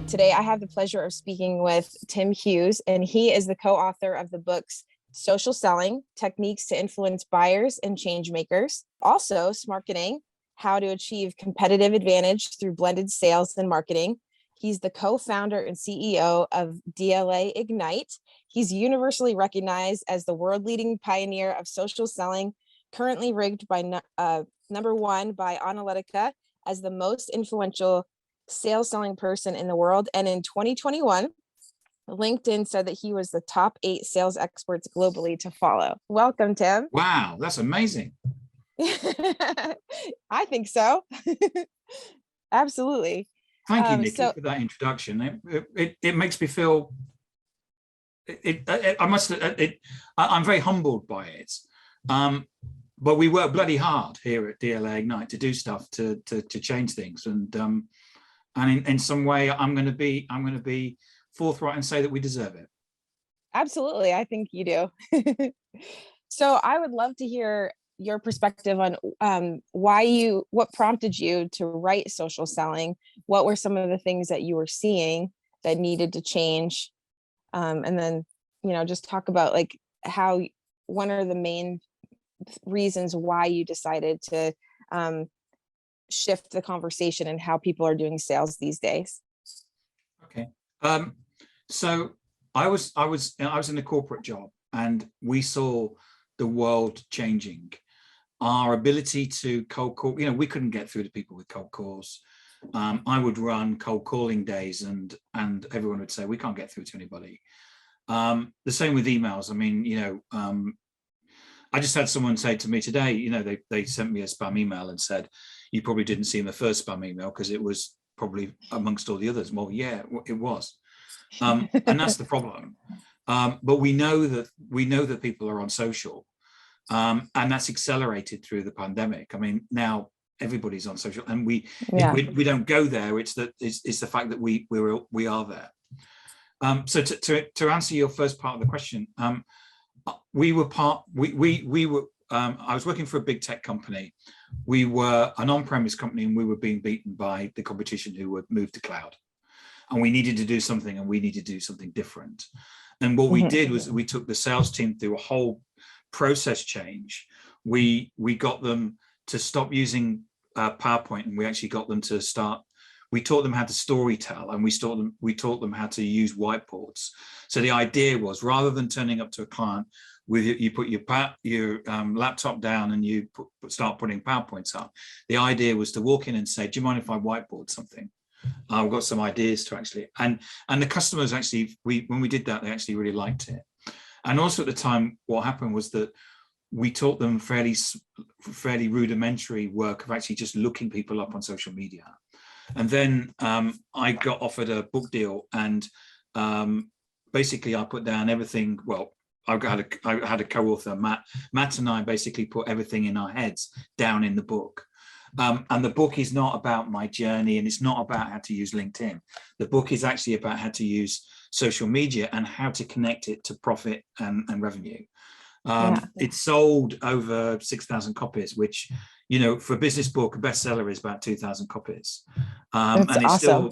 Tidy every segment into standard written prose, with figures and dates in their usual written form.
Today, I have the pleasure of speaking with Tim Hughes, and he is the co-author of the books Social Selling, Techniques to Influence Buyers and Change Makers. Also, Smarketing, How to Achieve Competitive Advantage Through Blended Sales and Marketing. He's the co-founder and CEO of DLA Ignite. He's universally recognized as the world-leading pioneer of social selling, currently ranked by number one by Analytica as the most influential sales selling person in the world. And in 2021, LinkedIn said that he was the top 8 sales experts globally to follow. Welcome, Tim. Wow, that's amazing. I think so. Absolutely. Thank you, Nikki, for that introduction. It makes me feel. I'm very humbled by it. But we work bloody hard here at DLA Ignite to do stuff to change things, and in some way, I'm going to be forthright and say that we deserve it. Absolutely, I think you do. So I would love to hear your perspective on what prompted you to write Social Selling. What were some of the things that you were seeing that needed to change? And then, just talk about like one are the main reasons why you decided to shift the conversation and how people are doing sales these days. Okay. So I was in a corporate job, and we saw the world changing. Our ability to cold call, we couldn't get through to people with cold calls. I would run cold calling days, and everyone would say we can't get through to anybody. The same with emails. I mean, I just had someone say to me today, they sent me a spam email and said, you probably didn't see the first spam email because it was probably amongst all the others. Well, yeah, it was. And that's the problem. But we know that people are on social, and that's accelerated through the pandemic. I mean, now everybody's on social, and we don't go there. It's the fact that we are there. So to answer your first part of the question, we were I was working for a big tech company. We were an on-premise company, and we were being beaten by the competition who had moved to cloud. And we needed to do something, and we needed to do something different. And what we did was we took the sales team through a whole process change. We got them to stop using PowerPoint, and we actually got them to start. We taught them how to storytell, and we taught them how to use whiteboards. So the idea was, rather than turning up to a client you put your laptop down and you start putting PowerPoints up. The idea was to walk in and say, do you mind if I whiteboard something? I've got some ideas to actually, and the customers actually, when we did that, they actually really liked it. And also at the time, what happened was that we taught them fairly rudimentary work of actually just looking people up on social media. And then I got offered a book deal, and basically I put down everything. Well, I had a co-author, Matt and I basically put everything in our heads down in the book. And the book is not about my journey, and it's not about how to use LinkedIn. The book is actually about how to use social media and how to connect it to profit and revenue. It sold over 6,000 copies, which, for a business book, a bestseller is about 2,000 copies. That's and it's awesome.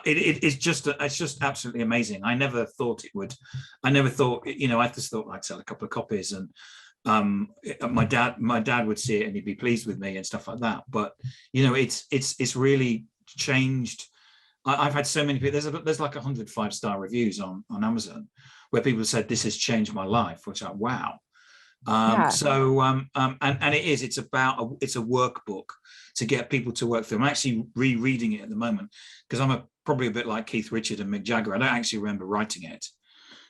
It's just absolutely amazing. I never thought it would. I never thought, I just thought I'd sell a couple of copies, and my dad would see it and he'd be pleased with me and stuff like that. But it's really changed. I've had so many people. There's like 100 5-star reviews on Amazon where people said this has changed my life, which like, wow. So and it's a workbook to get people to work through. I'm actually rereading it at the moment because I'm probably a bit like Keith Richard and Mick Jagger. I don't actually remember writing it.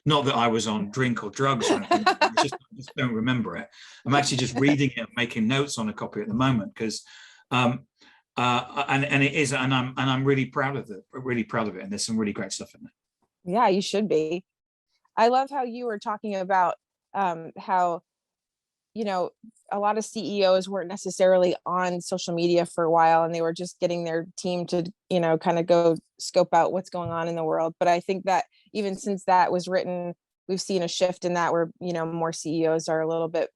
Not that I was on drink or drugs or anything. I just don't remember it. I'm actually just reading it and making notes on a copy at the moment because and it is, and I'm really proud of it. Really proud of it, and there's some really great stuff in there. Yeah, you should be. I love how you were talking about how a lot of CEOs weren't necessarily on social media for a while, and they were just getting their team to kind of go scope out what's going on in the world. But I think that even since that was written, we've seen a shift in that where more CEOs are a little bit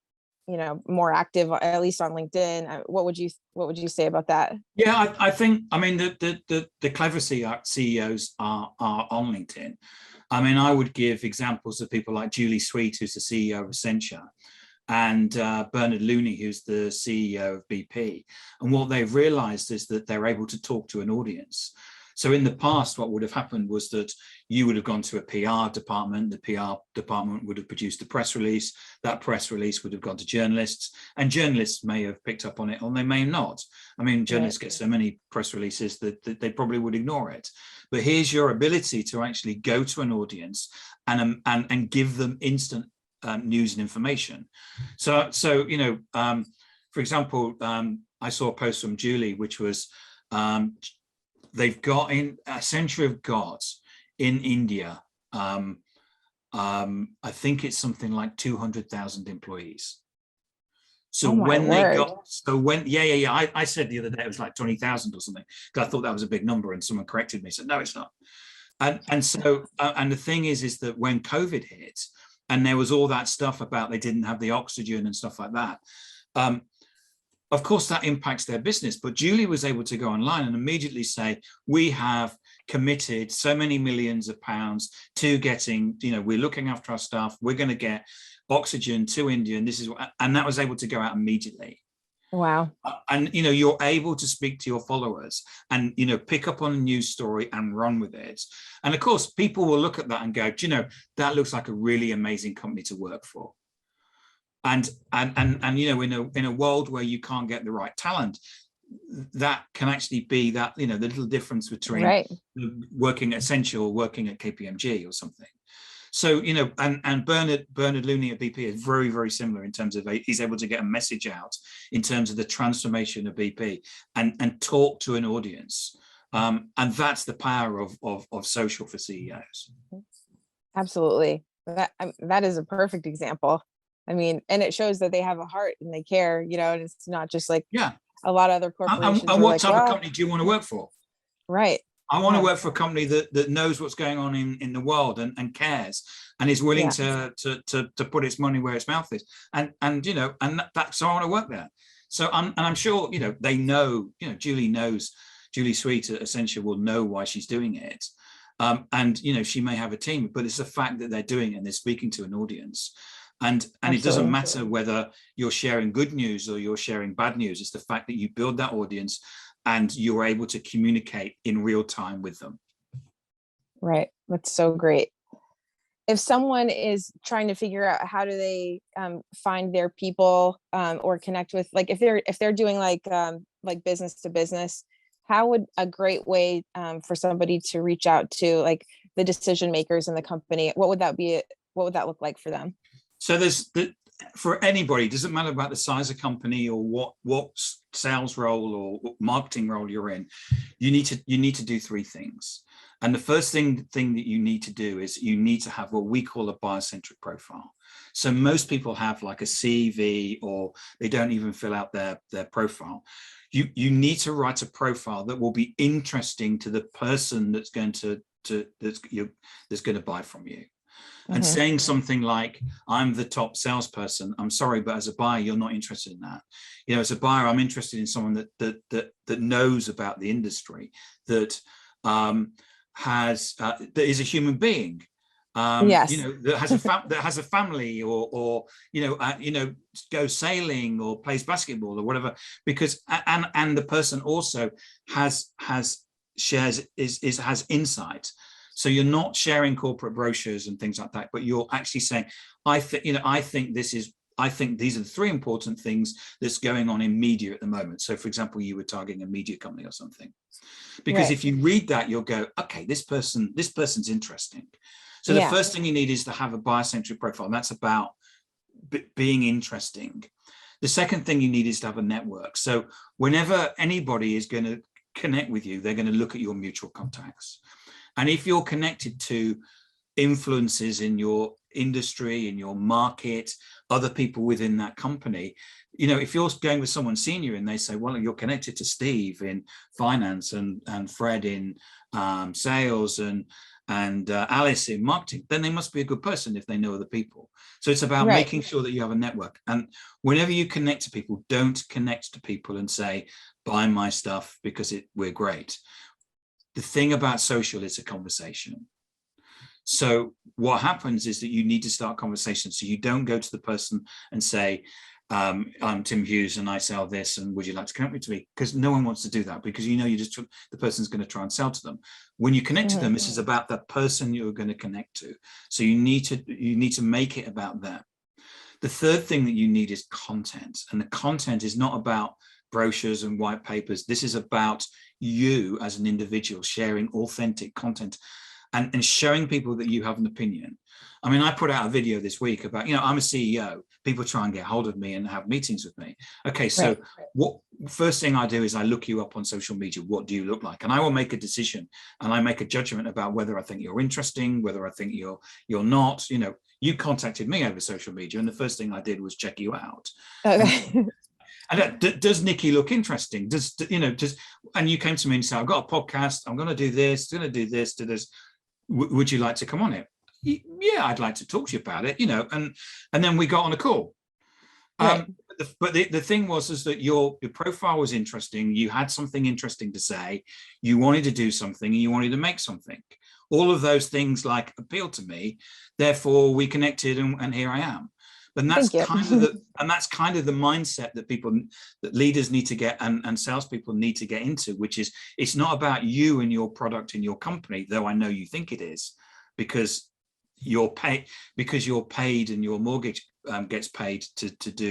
more active, at least on LinkedIn. What would you say about that? Yeah, I think, I mean, the clever CEOs are on LinkedIn. I mean, I would give examples of people like Julie Sweet, who's the CEO of Accenture, and Bernard Looney, who's the CEO of BP. And what they've realized is that they're able to talk to an audience. So in the past, what would have happened was that you would have gone to a PR department, the PR department would have produced a press release, that press release would have gone to journalists, and journalists may have picked up on it or they may not. I mean, journalists get so many press releases that they probably would ignore it. But here's your ability to actually go to an audience and give them instant news and information. So for example, I saw a post from Julie, which was, they've got Accenture have got in India, I think it's something like 200,000 employees. So when they got, I said the other day it was like 20,000 or something, because I thought that was a big number, and someone corrected me, said no, it's not. And so and the thing is that when COVID hit, and there was all that stuff about they didn't have the oxygen and stuff like that, of course that impacts their business. But Julie was able to go online and immediately say, we have committed so many millions of pounds to getting, we're looking after our staff, we're going to get oxygen to India, and this is what, and that was able to go out immediately. Wow. And you're able to speak to your followers and pick up on a news story and run with it. And of course people will look at that and go, that looks like a really amazing company to work for. And in a world where you can't get the right talent, that can actually be that, the little difference between working at Accenture or working at KPMG or something. So, and Bernard Looney at BP is very, very similar in terms of he's able to get a message out in terms of the transformation of BP and talk to an audience. And that's the power of social for CEOs. Absolutely. That is a perfect example. I mean, and it shows that they have a heart and they care, and it's not just like a lot of other corporations. And what type of company do you want to work for? Right. I want to work for a company that knows what's going on in the world and cares and is willing to put its money where its mouth is. And that's, so I want to work there. So I'm sure, they know, Julie Sweet at Accenture will know why she's doing it. And she may have a team, but it's the fact that they're doing it and they're speaking to an audience. And it doesn't matter whether you're sharing good news or you're sharing bad news. It's the fact that you build that audience and you're able to communicate in real time with them. Right. That's so great. If someone is trying to figure out how do they find their people or connect with, like if they're doing like business to business, how would a great way for somebody to reach out to like the decision makers in the company? What would that be? What would that look like for them? So for anybody, it doesn't matter about the size of company or what sales role or marketing role you're in, you need to do three things. And the first thing that you need to do is you need to have what we call a buyer-centric profile. So most people have like a CV or they don't even fill out their profile. You need to write a profile that will be interesting to the person that's going to buy from you. And saying something like, I'm the top salesperson, I'm sorry, but as a buyer, you're not interested in that. As a buyer, I'm interested in someone that knows about the industry, that that is a human being, that has a family or goes sailing or plays basketball or whatever, because and the person also has insight. So you're not sharing corporate brochures and things like that, but you're actually saying, I think these are the three important things that's going on in media at the moment. So for example, you were targeting a media company or something, because if you read that, you'll go, okay, this person's interesting. So the first thing you need is to have a buyer-centric profile. And that's about being interesting. The second thing you need is to have a network. So whenever anybody is going to connect with you, they're going to look at your mutual contacts. And if you're connected to influences in your industry, in your market, other people within that company, if you're going with someone senior and they say, well, you're connected to Steve in finance and Fred in sales and and Alice in marketing, then they must be a good person if they know other people. So it's about Right. making sure that you have a network. And whenever you connect to people, don't connect to people and say, buy my stuff because we're great. The thing about social is a conversation. So what happens is that you need to start conversations. So you don't go to the person and say, I'm Tim Hughes and I sell this, and would you like to connect with me? Because no one wants to do that, because you know the person's going to try and sell to them. When you connect to them, this is about the person you're going to connect to. So you need to make it about them. The third thing that you need is content, and the content is not about brochures and white papers. This is about you as an individual sharing authentic content and showing people that you have an opinion. I mean, I put out a video this week about, I'm a CEO. People try and get hold of me and have meetings with me. Okay, so what first thing I do is I look you up on social media. What do you look like? And I will make a decision, and I make a judgment about whether I think you're interesting, whether I think you're not. You contacted me over social media, and the first thing I did was check you out. Okay. And does Nikki look interesting? And you came to me and said, I've got a podcast. I'm going to do this, do this. Would you like to come on it? Yeah, I'd like to talk to you about it, and then we got on a call. Right. But the thing was is that your profile was interesting. You had something interesting to say. You wanted to do something, and you wanted to make something. All of those things appealed to me. Therefore, we connected, and here I am. But that's kind of the mindset that leaders need to get, and salespeople need to get into, which is it's not about you and your product and your company, though I know you think it is, because you're paid and your mortgage gets paid to do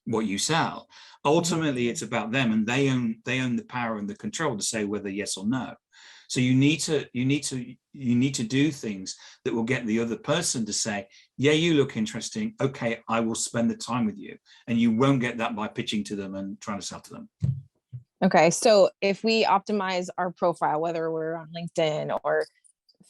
what you sell. Ultimately, it's about them, and they own the power and the control to say whether yes or no. So you need to do things that will get the other person to say, yeah, you look interesting. Okay, I will spend the time with you. And you won't get that by pitching to them and trying to sell to them. Okay, so if we optimize our profile, whether we're on LinkedIn or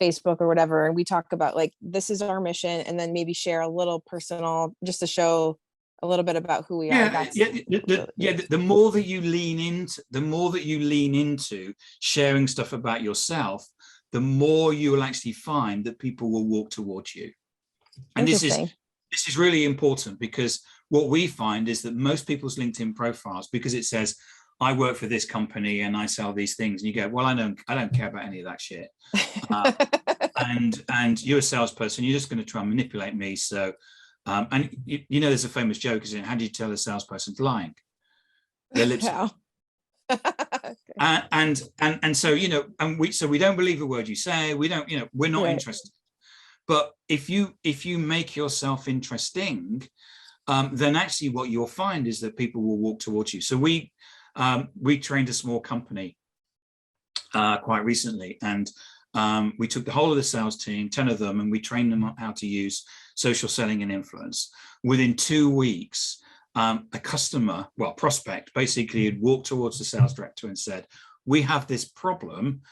Facebook or whatever, and we talk about this is our mission, and then maybe share a little personal, just to show a little bit about who we are. The more that you lean into sharing stuff about yourself, the more you will actually find that people will walk towards you. And this is really important, because what we find is that most people's LinkedIn profiles, because it says, I work for this company and I sell these things, and you go, well, I don't care about any of that shit. And you're a salesperson, you're just going to try and manipulate me. So and there's a famous joke, isn't it? How do you tell a salesperson's lying? Their lips. And so we don't believe a word you say. We don't, we're not interested. But if you make yourself interesting, then actually what you'll find is that people will walk towards you. So we trained a small company quite recently, and we took the whole of the sales team, 10 of them, and we trained them on how to use social selling and influence. Within 2 weeks, a prospect basically had walked towards the sales director and said, we have this problem,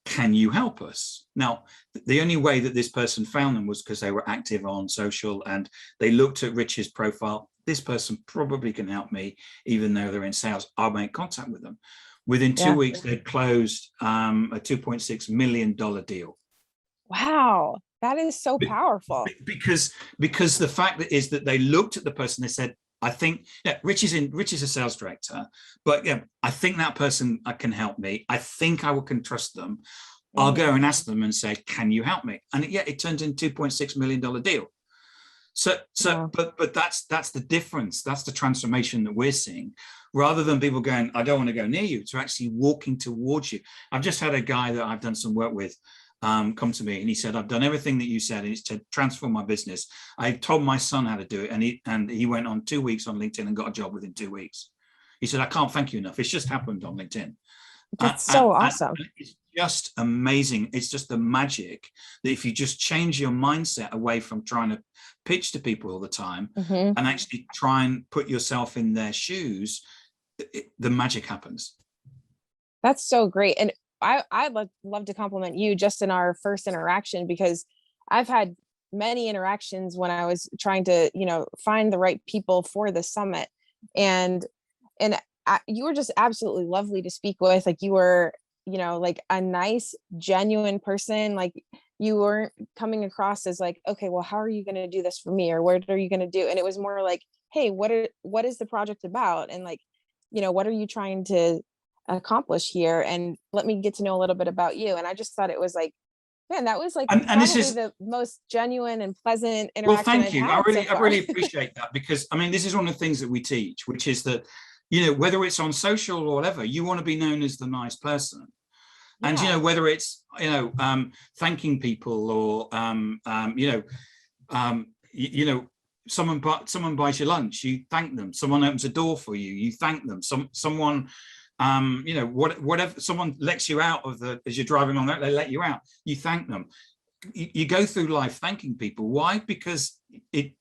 can you help us? Now, the only way that this person found them was because they were active on social, and they looked at Rich's profile. This person probably can help me, even though they're in sales. I'll make contact with them. Within 2 weeks, they'd closed a $2.6 million deal. Wow, that is so powerful. Because the fact that is that they looked at the person, they said, I think Rich is a sales director, but I think that person can help me. I think I can trust them. I'll go and ask them and say, can you help me? And it turned into $2.6 million deal. But that's the difference. That's the transformation that we're seeing. Rather than people going, I don't want to go near you, to actually walking towards you. I've just had a guy that I've done some work with come to me, and he said, I've done everything that you said, and it's to transform my business. I told my son how to do it, and he went on 2 weeks on LinkedIn and got a job within 2 weeks. He said, I can't thank you enough. It's just happened on LinkedIn. That's so awesome. It's just amazing. It's just the magic that if you just change your mindset away from trying to pitch to people all the time and actually try and put yourself in their shoes, the magic happens. That's so great. And I'd love to compliment you just in our first interaction, because I've had many interactions when I was trying to, find the right people for the summit. And you were just absolutely lovely to speak with. You were you know, like a nice, genuine person. Like you weren't coming across as like, okay, well, how are you going to do this for me? Or what are you going to do? And it was more like, hey, what is the project about? And like, you know, what are you trying to accomplish here? And let me get to know a little bit about you. And I just thought it was like, man, that was like And this probably is, the most genuine and pleasant well, interaction thank I've you. had so I far. really appreciate that, because I mean, this is one of the things that we teach, which is that, you know, whether it's on social or whatever, you want to be known as the nice person. And, you Yeah, know, whether it's, you know, thanking people, or, you know, you know, someone buys you lunch, you thank them. Someone opens a door for you, you thank them. Someone, you know, whatever, someone lets you out of the, as you're driving on that, they let you out, you thank them. You go through life thanking people. Why? Because it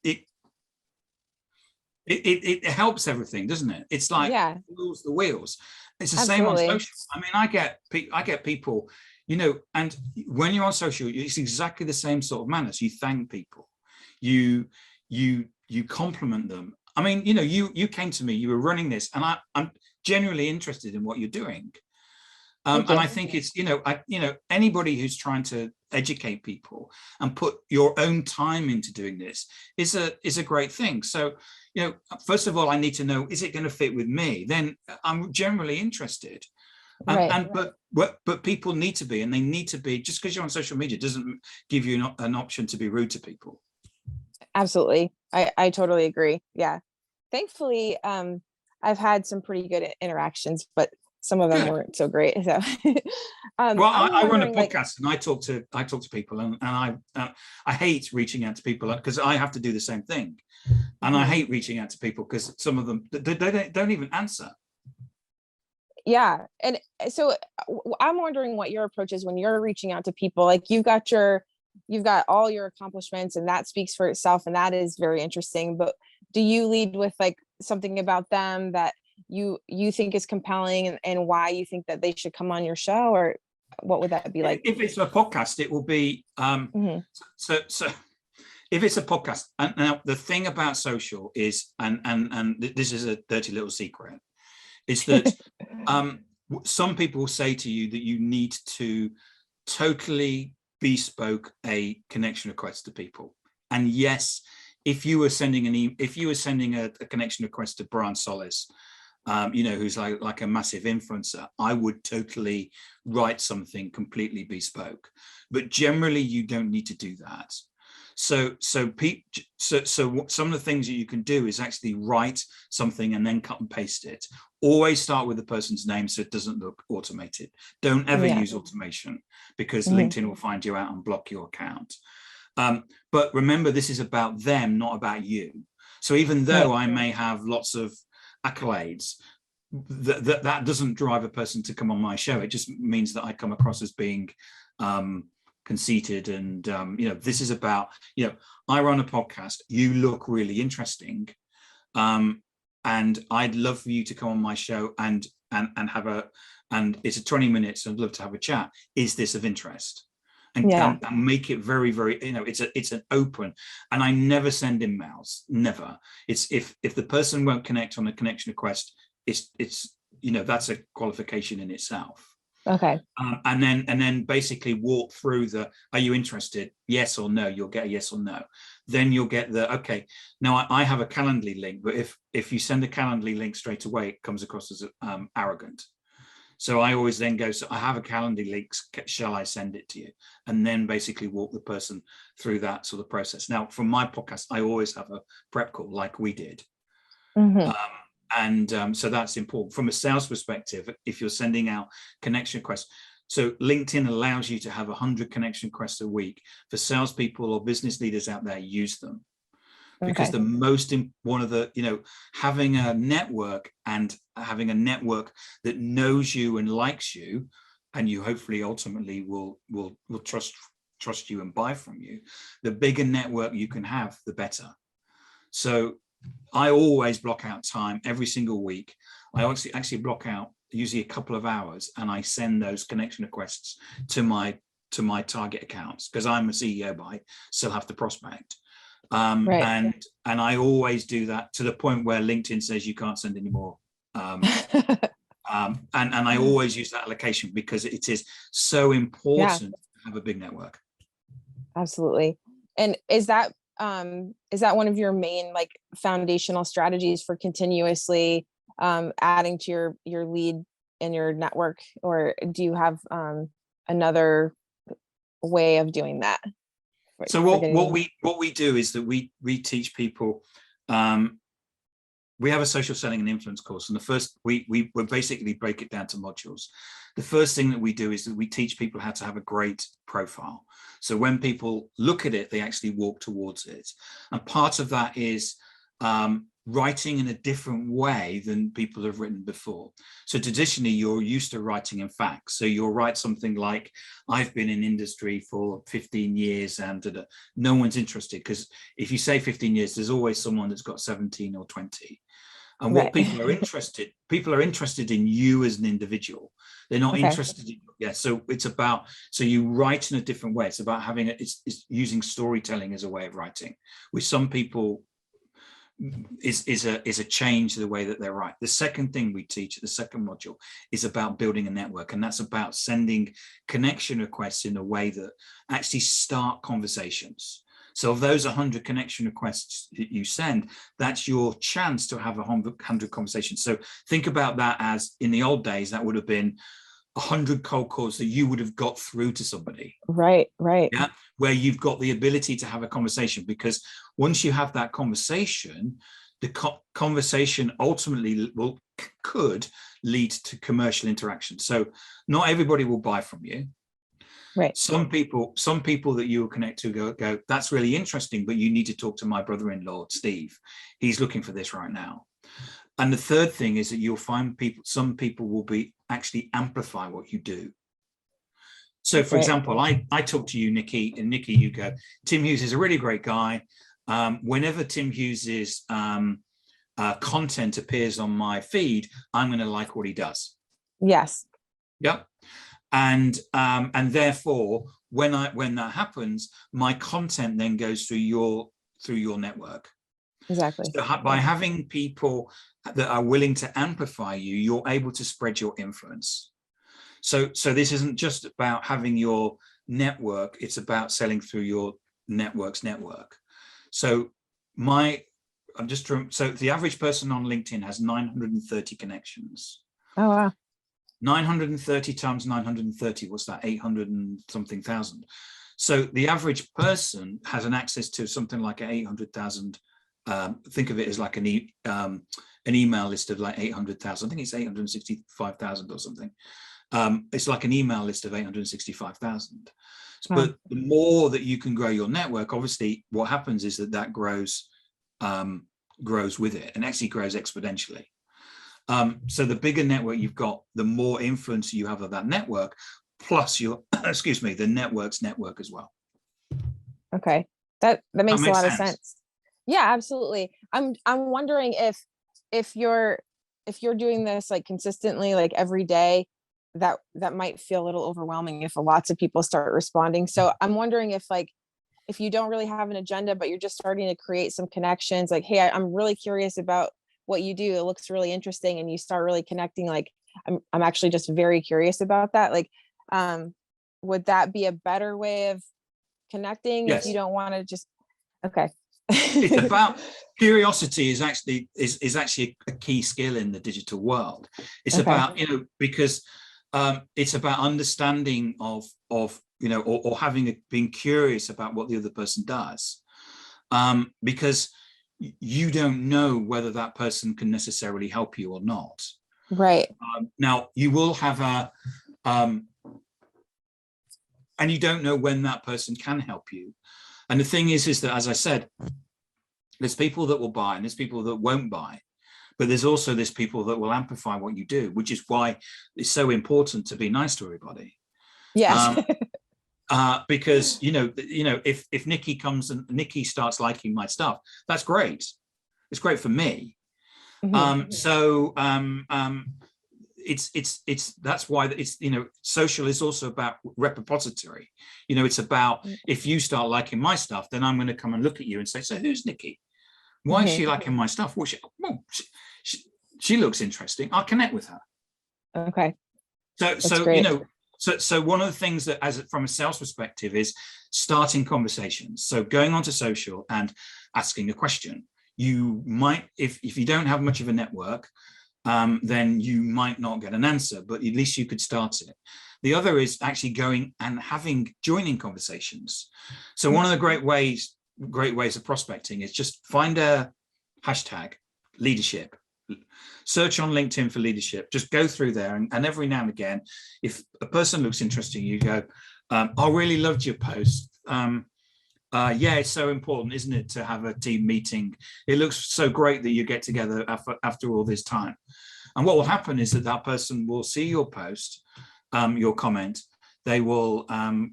helps everything, doesn't it? It's like yeah, rules the wheels. It's the same on absolutely. social. I mean, I get people, you know, and when you're on social, it's exactly the same sort of manners. You thank people, you compliment them. I mean, you know, you came to me, you were running this, and I'm genuinely interested in what you're doing. Thank And you. I think it's, you know, anybody who's trying to educate people and put your own time into doing this is a great thing. So, you know, first of all, I need to know, is it going to fit with me? Then I'm generally interested. Right. But people need to be, and they need to be. Just because you're on social media doesn't give you an option to be rude to people. Absolutely. I totally agree. Yeah. Thankfully, I've had some pretty good interactions, but some of them Good. weren't so great. So Well, I'm I run a wondering like, podcast, and I talk to people, and I hate reaching out to people because I have to do the same thing, and I mhm. hate reaching out to people because some of them they don't even answer. Yeah. And so I'm wondering what your approach is when you're reaching out to people. Like you've got all your accomplishments and that speaks for itself and that is very interesting. But do you lead with like something about them that you think is compelling and why you think that they should come on your show, or what would that be like? If it's a podcast, it will be Mhm. so. If it's a podcast, and now the thing about social is, and this is a dirty little secret, is that some people will say to you that you need to totally bespoke a connection request to people. And yes, if you were sending a connection request to Brian Solis, you know, who's like a massive influencer, I would totally write something completely bespoke. But generally, you don't need to do that. So some of the things that you can do is actually write something and then cut and paste it. Always start with the person's name so it doesn't look automated. Don't ever Yeah. use automation, because Mhm. LinkedIn will find you out and block your account. But remember, this is about them, not about you. So even Right. though I may have lots of accolades, that doesn't drive a person to come on my show. It just means that I come across as being conceited, and you know, this is about, you know, I run a podcast, you look really interesting, and I'd love for you to come on my show and have and it's 20 minutes, I'd love to have a chat. Is this of interest? Yeah. And make it very, very, you know, it's an open, and I never send emails, never. It's if the person won't connect on a connection request, it's you know, that's a qualification in itself. Okay. And then basically walk through the, are you interested? Yes or no. You'll get a yes or no. Then you'll get the, okay, now I have a Calendly link, but if you send a Calendly link straight away, it comes across as arrogant. So I always then go, so I have a Calendly link, shall I send it to you? And then basically walk the person through that sort of process. Now, from my podcast, I always have a prep call like we did. Mhm. Um, and so that's important from a sales perspective. If you're sending out connection requests, so LinkedIn allows you to have 100 connection requests a week. For salespeople or business leaders out there, use them, because Okay. the most one of the, you know, having a network that knows you and likes you, and you hopefully ultimately will trust you and buy from you. The bigger network you can have, the better. So I always block out time every single week. I actually block out usually a couple of hours, and I send those connection requests to my target accounts, because I'm a CEO, but I still have to prospect. Right. And I always do that to the point where LinkedIn says you can't send any more And I always use that allocation because it is so Yeah, important to have a big network. absolutely. And is that one of your main like foundational strategies for continuously adding to your lead in your network, or do you have another way of doing that? So what we do is that we teach people. We have a social selling and influence course, and the first we basically break it down to modules. The first thing that we do is that we teach people how to have a great profile. So when people look at it, they actually walk towards it. And part of that is writing in a different way than people have written before. So traditionally, you're used to writing in facts. So you'll write something like, I've been in industry for 15 years and no one's interested, because if you say 15 years, there's always someone that's got 17 or 20. And what people are interested in you as an individual. They're not interested in, so it's about, so you write in a different way. It's about having it's using storytelling as a way of writing, which some people is a change to the way that they write. The second thing we teach, the second module, is about building a network, and that's about sending connection requests in a way that actually start conversations. So of those 100 connection requests that you send, that's your chance to have 100 conversations. So think about that as, in the old days, that would have been 100 cold calls that you would have got through to somebody. Right. Yeah, where you've got the ability to have a conversation, because once you have that conversation, the conversation ultimately could lead to commercial interaction. So not everybody will buy from you. Right. Some people that you will connect to go, that's really interesting, but you need to talk to my brother-in-law, Steve. He's looking for this right now. And the third thing is that you'll find some people will be actually amplify what you do. So for example, I talk to you, Nikki, and Nikki, you go, Tim Hughes is a really great guy. Whenever Tim Hughes's content appears on my feed, I'm going to like what he does. Yes. Yep. And therefore, when that happens, my content then goes through your network. Exactly. So by having people that are willing to amplify you, you're able to spread your influence. So this isn't just about having your network, it's about selling through your network's network. So the average person on LinkedIn has 930 connections. Oh, wow. 930 times 930, what's that, 800 and something thousand. So the average person has an access to something like 800,000. Think of it as like an email list of like 800,000. I think it's 865,000 or something. It's like an email list of 865,000. But the more that you can grow your network, obviously what happens is that grows with it, and actually grows exponentially. So the bigger network you've got, the more influence you have of that network, plus your the network's network as well. Okay, that makes a lot of sense. Yeah, absolutely. I'm wondering if you're doing this like consistently, like every day, that might feel a little overwhelming if lots of people start responding. So I'm wondering if you don't really have an agenda, but you're just starting to create some connections, like, hey, I'm really curious about what you do, it looks really interesting, and you start really connecting, like, I'm actually just very curious about that. Like, would that be a better way of connecting? Yes. If you don't want to just, okay. It's about curiosity is actually a key skill in the digital world. It's about, because it's about understanding of or being curious about what the other person does, because you don't know whether that person can necessarily help you or not. Right. Now you will have and you don't know when that person can help you. And the thing is that, as I said, there's people that will buy and there's people that won't buy, but there's also people that will amplify what you do, which is why it's so important to be nice to everybody. Yes. Because if Nikki comes and Nikki starts liking my stuff, that's great. It's great for me. Mm-hmm. It's that's why it's social is also about repository. It's about, if you start liking my stuff, then I'm going to come and look at you and say, so who's Nikki? Why is she liking my stuff? Well, she looks interesting. I'll connect with her. Okay. So, That's so you great. know, so one of the things that, as from a sales perspective, is starting conversations. So going onto social and asking a question. You might, if you don't have much of a network, then you might not get an answer, but at least you could start it. The other is actually going and joining conversations. So one of the great ways of prospecting is just find a hashtag leadership. Search on LinkedIn for leadership. Just go through there, and every now and again, if a person looks interesting, you go, I really loved your post. Yeah, it's so important, isn't it, to have a team meeting? It looks so great that you get together after all this time. And what will happen is that person will see your post, your comment. They will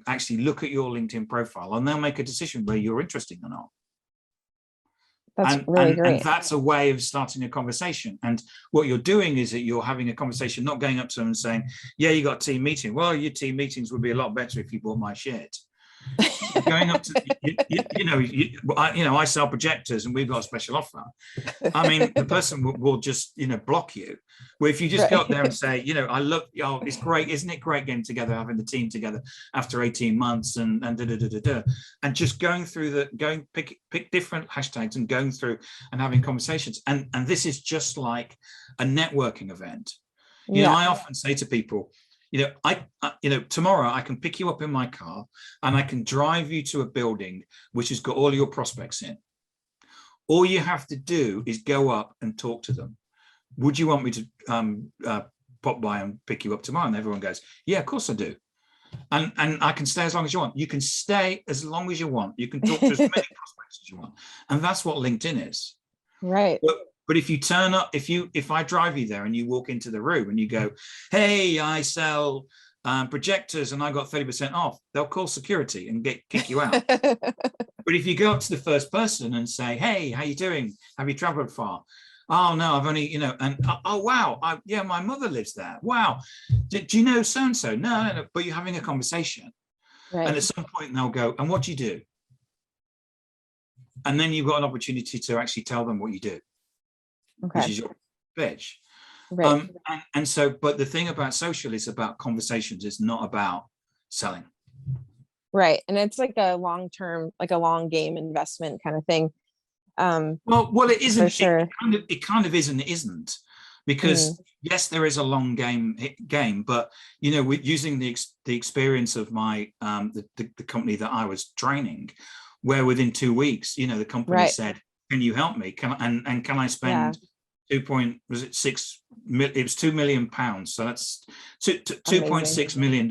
actually look at your LinkedIn profile, and they'll make a decision whether you're interested or not. That's And, really and, and great. that's a way of starting a conversation. And what you're doing is that you're having a conversation, not going up to them and saying, yeah, you got a team meeting. Well, your team meetings would be a lot better if you bought my shit. Going up to, I sell projectors and we've got a special offer. I mean, the person will just, block you. Where if you just go up there and say, I love, it's great, isn't it great getting together, having the team together after 18 months and and just going through pick different hashtags and going through and having conversations. And this is just like a networking event. I often say to people, tomorrow I can pick you up in my car and I can drive you to a building which has got all your prospects in. All you have to do is go up and talk to them. Would you want me to pop by and pick you up tomorrow? And everyone goes, yeah, of course I do. And I can stay as long as you want. You can stay as long as you want. You can talk to as many prospects as you want. And that's what LinkedIn is. Right. But if you turn up, if I drive you there and you walk into the room and you go, hey, I sell projectors and I got 30% off, they'll call security and kick you out. But if you go up to the first person and say, hey, how you doing? Have you traveled far? Oh, no, I've only, oh, wow. My mother lives there. Wow. Do you know so-and-so? No, but you're having a conversation. Right. And at some point they'll go, and what do you do? And then you've got an opportunity to actually tell them what you do. Okay. Which is your pitch. Right. And so, but the thing about social is about conversations. It's not about selling. Right. And it's like a long-term, like a long game investment kind of thing. Well, it isn't. For sure. It kind of is and it isn't, because yes, there is a long game, but with using the experience of my the company that I was training, where within 2 weeks, the company said, can you help me? Can I spend 2.6 million? It was £2 million, so that's $2.6 million.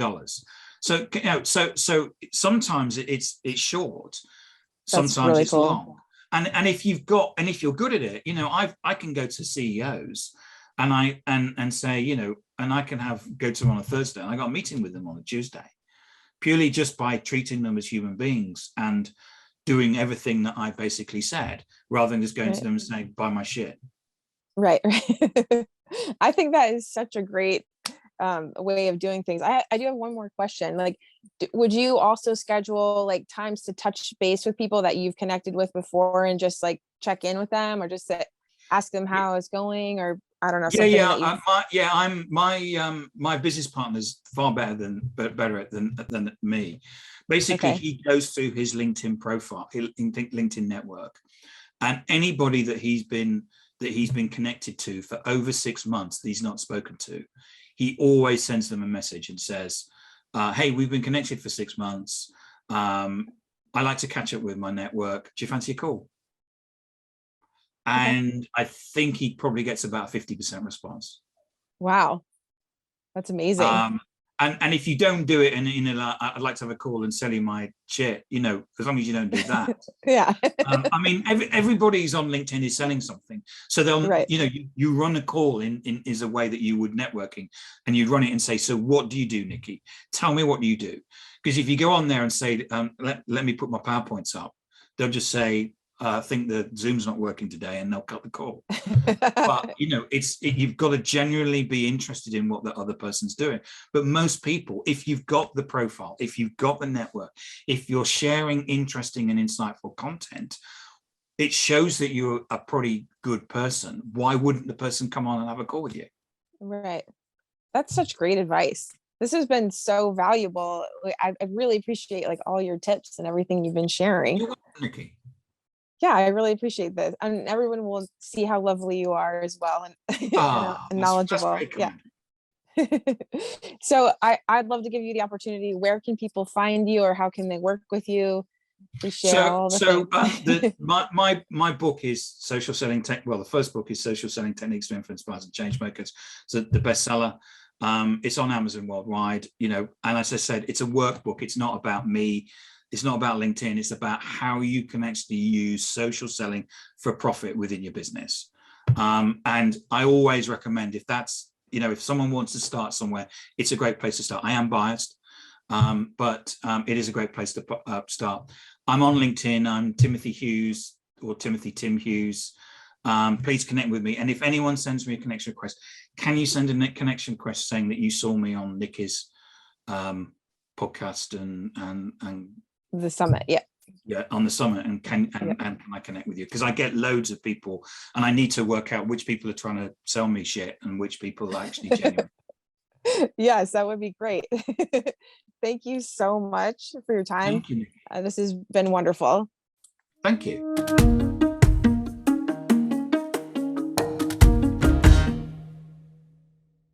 So so sometimes it's short, sometimes it's long, and if you're good at it, I can go to CEOs and say, and I can go to them on a Thursday, and I got a meeting with them on a Tuesday, purely just by treating them as human beings and doing everything that I basically said, rather than just going to them and saying, buy my shit. Right. I think that is such a great way of doing things. I do have one more question. Like, would you also schedule like times to touch base with people that you've connected with before and just like check in with them, or just ask them how it's going, or I don't know. My business partner's far better than me. Basically, he goes through his LinkedIn profile, LinkedIn network, and anybody that he's been connected to for over 6 months that he's not spoken to, he always sends them a message and says, hey, we've been connected for 6 months. I like to catch up with my network. Do you fancy a call? And I think he probably gets about a 50% response. Wow. That's amazing. And if you don't do it, and I'd like to have a call and sell you my shit, as long as you don't do that. Yeah. I mean, everybody's on LinkedIn is selling something, so they'll, you run a call in is a way that you would networking, and you'd run it and say, so what do you do, Nikki? Tell me what you do, because if you go on there and say, let me put my PowerPoints up, they'll just say, I think the Zoom's not working today, and they'll cut the call. But you've got to genuinely be interested in what the other person's doing. But most people, if you've got the profile, if you've got the network, if you're sharing interesting and insightful content, it shows that you're a pretty good person. Why wouldn't the person come on and have a call with you? Right. That's such great advice. This has been so valuable. I really appreciate like all your tips and everything you've been sharing. You're welcome, Nikki. Yeah, I really appreciate this. And everyone will see how lovely you are as well, and, and That's knowledgeable. very Yeah. kind. So I'd love to give you the opportunity. Where can people find you, or how can they work with you? Please share all the things. My book is Social Selling Tech. Well, the first book is Social Selling Techniques to Influence Buyers and Change Makers. So the bestseller. It's on Amazon worldwide. You know, and as I said, it's a workbook. It's not about me. It's not about LinkedIn. It's about how you can actually use social selling for profit within your business. And I always recommend, if that's, you know, if someone wants to start somewhere, it's a great place to start. I am biased, but it is a great place to start. I'm on LinkedIn. I'm Timothy Hughes, or Timothy Tim Hughes. Please connect with me. And if anyone sends me a connection request, can you send a connection request saying that you saw me on Nikki's podcast and The summit. Yeah. on the summit, and can I connect with you? Because I get loads of people, and I need to work out which people are trying to sell me shit and which people are actually genuine. Yes, that would be great. Thank you so much for your time. Thank you, Nikki. This has been wonderful. Thank you.